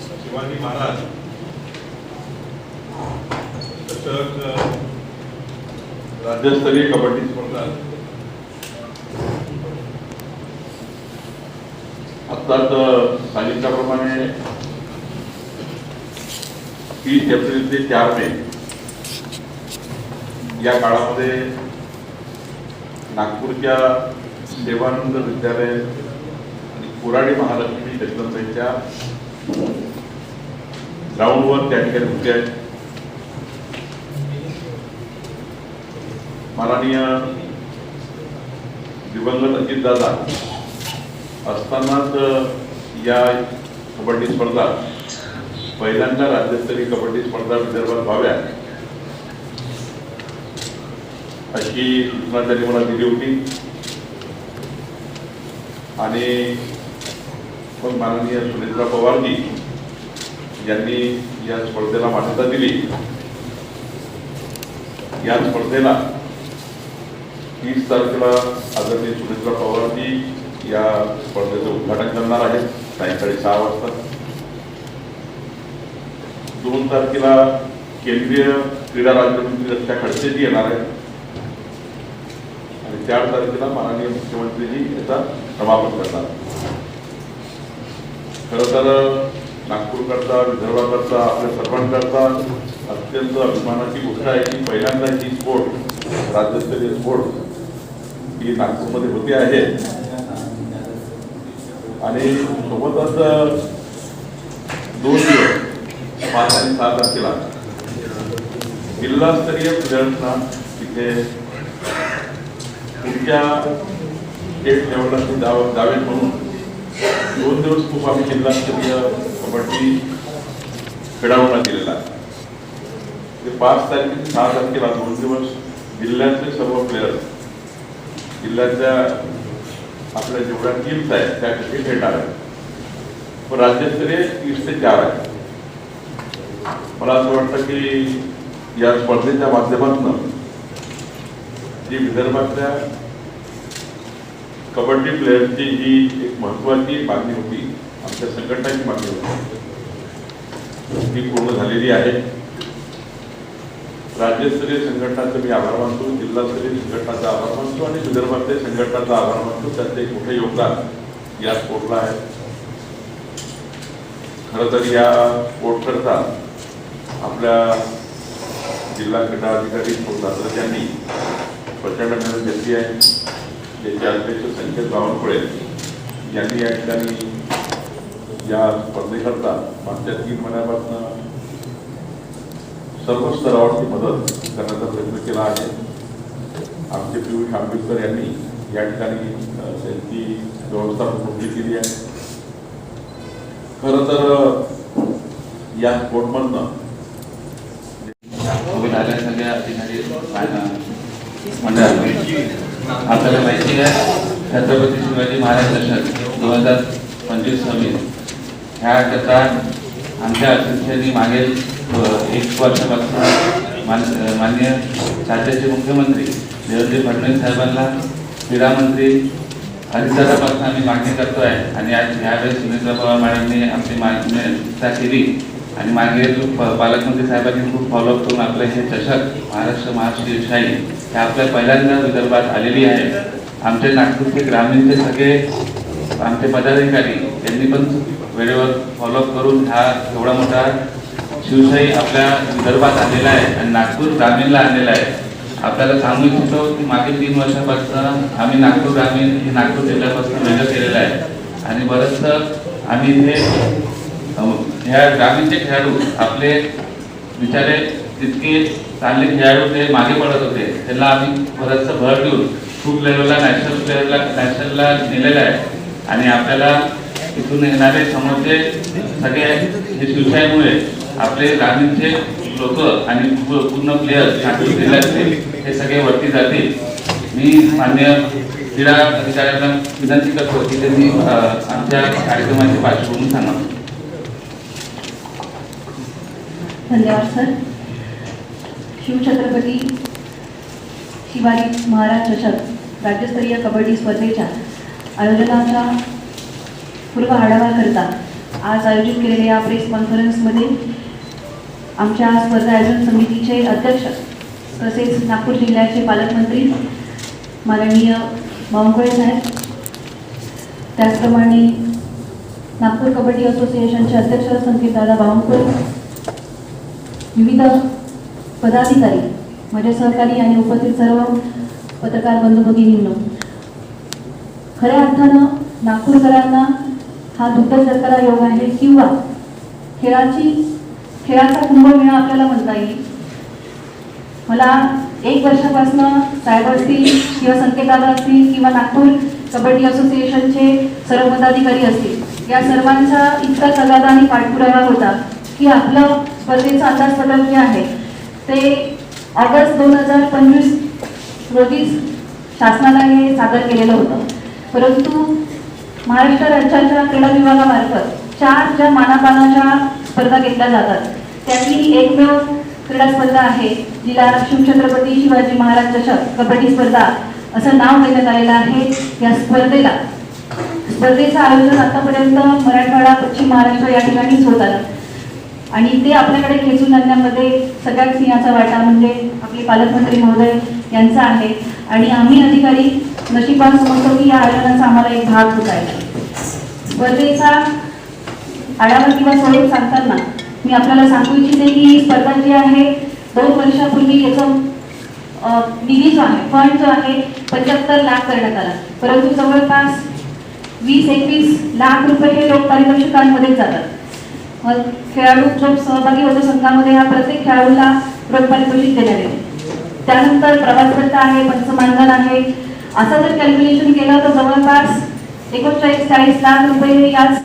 शिवाजी महाराज चषक राज्यस्तरीय कबड्डी स्पर्धा आत्ताच सांगितल्याप्रमाणे 30 एप्रिल ते 4 मे या काळामध्ये नागपूरच्या सेवानंद विद्यालय आणि कोराडी महालक्ष्मी जगदंबेच्या ग्राउंडवर त्या ठिकाणी होते आहेत. माननीय दिवंगत अजितदादा असतानाच या कबड्डी स्पर्धा पहिल्यांदा राज्यस्तरीय कबड्डी स्पर्धा विदर्भात व्हाव्या अशी सूचना त्यांनी मला दिली होती. आणि मग माननीय सुनेत्रा पवारजी यांनी या स्पर्धेला मान्यता दिली. या स्पर्धेला 30 तारखेला आदरणीय सुनेत्रा पवारजी या स्पर्धेचं उद्घाटन करणार आहेत सायंकाळी 6 वाजता. 2 तारखेला केंद्रीय क्रीडा राज्यमंत्री रक्षा खडसेजी येणार आहेत आणि 4 तारखेला माननीय मुख्यमंत्रीजी याचा समापन करणार. खरं तर नागपूरकरता विदर्भाकरता आपल्या सर्वांकरता अत्यंत अभिमानाची गोष्ट आहे की पहिल्यांदा ही स्पोर्ट राज्यस्तरीय स्पोर्ट ही नागपूरमध्ये होते आहे. आणि सोबतच 2 दिवस 5 आणि 6 तारखेला जिल्हास्तरीय प्लेयर्सना तिथे पुढच्या स्टेट लेवलला जावे म्हणून 2 दिवस खूप आम्ही जिल्हास्तरीय कबड्डी खेळाडूंना दिलेला आहे. 5 तारखे 6 तारखेला 2 दिवस जिल्ह्याचे सर्व प्लेयर्स जिल्ह्याच्या आपल्या जेवढ्या टीम्स आहेत त्या तिथे खेळणार आहेत. पण राज्यस्तरीय 30 ते 4 आहे. मला असं वाटतं की या स्पर्धेच्या माध्यमातून जी विदर्भातल्या कबड्डी प्लेयरची जी एक महत्वाची मागणी होती आमच्या संघटनाची मागणी होती ती पूर्ण झालेली आहे. राज्यस्तरीय संघटनाचा मी आभार मानतो, जिल्हास्तरीय संघटनाचा आभार मानतो आणि विदर्भातल्या संघटनाचा आभार मानतो. त्याचं एक मोठं योगदान या स्पोर्टला आहे. खरं तर या स्पोर्ट करता आपल्या जिल्हा क्रीडा अधिकारी यांनी प्रचंड मेहनत घेतली आहे. ज्याचे अध्यक्ष संकेत बावनकुळे यांनी या ठिकाणी या स्पर्धेकरता मागच्या 3 महिन्यापासून सर्व स्तरावरती मदत करण्याचा प्रयत्न केला आहे. आमचे पियुष आंबेडकर यांनी या ठिकाणी त्यांची व्यवस्था पूर्ण केली आहे. खरं तर या स्पोर्टमधनं सगळ्या अधिकारी मंडळाला आपल्याला माहिती आहे छत्रपती शिवाजी महाराज चषक 2025-26 ह्याकरता आमच्या अध्यक्षांनी मागील 1 वर्षापासून माननीय राज्याचे मुख्यमंत्री देवेंद्र फडणवीस साहेबांना क्रीडा मंत्री अजितदादापासून आम्ही मागणी करतो आहे. आणि आज यावेळेस सुनेत्रा पवार मॅडमने आमची मागणीता केली आणि मागे पालकमंत्री साहेबांनी खूप फॉलोअप करून आपलं हे चषक महाराष्ट्र हे आपल्या पहिल्यांदा विदर्भात आलेली आहे. आमचे नागपूरचे ग्रामीणचे सगळे आमचे पदाधिकारी यांनी पण वेळेवर फॉलोअप करून हा एवढा मोठा शिवशाही आपल्या विदर्भात आलेला आहे आणि नागपूर ग्रामीणला आणलेला आहे. आपल्याला सांगू इच्छितो की मागील 3 वर्षापासून आम्ही नागपूर ग्रामीण हे नागपूर जिल्ह्यापासून वेगळं केलेलं आहे आणि बरंचसं आम्ही इथे ह्या ग्रामीणचे खेळाडू आपले बिचारे तितके चांगले खेळाडू ते मागे पडत होते. त्यांना आम्ही बरंचसं भर देऊन खूप लेवलला नॅशनलला नेलेलं आहे. आणि आपल्याला इथून येणारे समोरचे सगळे हे शिवशाहीमुळे आपले ग्रामीणचे लोक आणि पूर्ण प्लेयर्स नागपूर जिल्ह्यातले हे सगळे वरती जातील. मी मान्य क्रीडा अधिकाऱ्यांना विनंती करतो की त्यांनी आमच्या कार्यक्रमाची पार्श्वभूमी सांगावी. धन्यवाद सर. शिवछत्रपती शिवाजी महाराज चषक राज्यस्तरीय कबड्डी स्पर्धेच्या आयोजनाचा पूर्व आढावा करता आज आयोजित केलेल्या या प्रेस कॉन्फरन्समध्ये आमच्या स्पर्धा आयोजन समितीचे अध्यक्ष तसेच नागपूर जिल्ह्याचे पालकमंत्री माननीय बावनकुळे साहेब, त्याचप्रमाणे नागपूर कबड्डी असोसिएशनचे अध्यक्ष संकेतदादा बावनकुळे, विविध पदाधिकारी, माझे सहकारी आणि उपस्थित सर्व पत्रकार बंधू भगिनींनो, खऱ्या अर्थानं नागपूरकरांना हा दुग्ध शर्करा योग आहे किंवा खेळाचा कुंभमेळा आपल्याला म्हणता येईल. मला 1 वर्षापासून साहेब असतील किंवा संकेतदादा असतील किंवा नागपूर कबड्डी असोसिएशनचे सर्व पदाधिकारी असतील, या सर्वांचा इतका तगादा आणि पाठपुरावा होता की आपलं स्पर्धेचं अंदाजपत्रक जे आहे ते ऑगस्ट 2025 रोजीच शासनाला हे सादर केलेलं होतं. परंतु महाराष्ट्र राज्याच्या क्रीडा विभागामार्फत 4 ज्या मानापानाच्या स्पर्धा घेतल्या जातात त्यातली एकमेव क्रीडा स्पर्धा आहे जिला शिवछत्रपती शिवाजी महाराज चषक कबड्डी स्पर्धा असं नाव देण्यात आलेलं आहे. या स्पर्धेचं आयोजन आतापर्यंत मराठवाडा, पश्चिम महाराष्ट्र या ठिकाणीच होत आलं आणि ते आपल्याकडे खेचून आणण्यामध्ये सगळ्यात सिंहाचा वाटा म्हणजे आपले पालकमंत्री महोदय यांचा आहे आणि आम्ही अधिकारी नशिबान समजतो की या आयोजनाचा आम्हाला एक भाग होत आहे. स्पर्धेचा आढावा किंवा स्वरूप सांगताना मी आपल्याला सांगू इच्छिते की ही स्पर्धा जी आहे 2 वर्षापूर्वी याचं निधी जो आहे, फंड जो आहे 75 लाख करण्यात आला, परंतु जवळपास 20-21 लाख रुपये हे लोक पारितोषिकांमध्ये जातात. मग खेळाडू जो सहभागी होतो संघामध्ये या प्रत्येक खेळाडूला रोख पारितोषिक देण्यात येते. त्यानंतर प्रवास भत्ता आहे, पंचमानधन आहे, असं जर कॅल्क्युलेशन केलं तर जवळपास 39-40 लाख रुपये याच